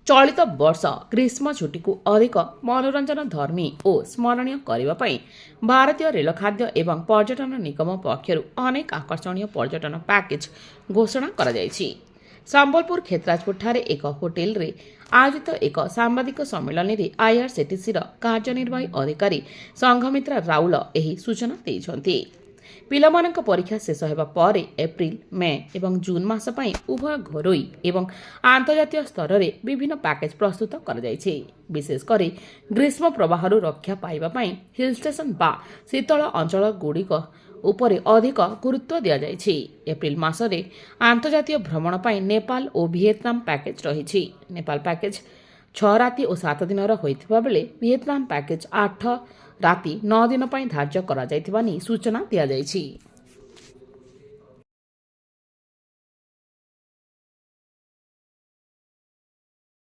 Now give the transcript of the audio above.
ଚଳିତ ବର୍ଷ ଗ୍ରୀଷ୍ମ ଛୁଟିକୁ ଅଧିକ ମନୋରଞ୍ଜନ ଧର୍ମୀ ଓ ସ୍ମରଣୀୟ କରିବା ପାଇଁ ଭାରତୀୟ ରେଳ ଖାଦ୍ୟ ଏବଂ ପର୍ଯ୍ୟଟନ ନିଗମ ପକ୍ଷରୁ ଅନେକ ଆକର୍ଷଣୀୟ ପର୍ଯ୍ୟଟନ ପ୍ୟାକେଜ ଘୋଷଣା କରାଯାଇଛି। ସମ୍ବଲପୁର କ୍ଷେତ୍ରାଜପୁରଠାରେ ଏକ ହୋଟେଲରେ ଆୟୋଜିତ ଏକ ସାମ୍ବାଦିକ ସମ୍ମିଳନୀରେ ଆଇଆର୍ସିଟିସିର କାର୍ଯ୍ୟନିର୍ବାହୀ ଅଧିକାରୀ ସଂଘମିତ୍ରା ରାଉଳ ଏହି ସୂଚନା ଦେଇଛନ୍ତି। ପିଲାମାନଙ୍କ ପରୀକ୍ଷା ଶେଷ ହେବା ପରେ ଏପ୍ରିଲ, ମେ ଏବଂ ଜୁନ୍ ମାସ ପାଇଁ ଉଭୟ ଘରୋଇ ଏବଂ ଆନ୍ତର୍ଜାତୀୟ ସ୍ତରରେ ବିଭିନ୍ନ ପ୍ୟାକେଜ ପ୍ରସ୍ତୁତ କରାଯାଇଛି। ବିଶେଷ କରି ଗ୍ରୀଷ୍ମ ପ୍ରବାହରୁ ରକ୍ଷା ପାଇବା ପାଇଁ ହିଲ୍ ଷ୍ଟେସନ ବା ଶୀତଳ ଅଞ୍ଚଳଗୁଡ଼ିକ ଉପରେ ଅଧିକ ଗୁରୁତ୍ୱ ଦିଆଯାଇଛି। ଏପ୍ରିଲ ମାସରେ ଆନ୍ତର୍ଜାତୀୟ ଭ୍ରମଣ ପାଇଁ ନେପାଳ ଓ ଭିଏତନାମ ପ୍ୟାକେଜ ରହିଛି। ନେପାଳ ପ୍ୟାକେଜ 6 ରାତି ଓ 7 ଦିନର ହୋଇଥିବା ବେଳେ ଭିଏତନାମ ପ୍ୟାକେଜ 8 ରାତି 9 ଦିନ ପାଇଁ ଧାର୍ଯ୍ୟ କରାଯାଇଥିବା ନେଇ ସୂଚନା ଦିଆଯାଇଛି।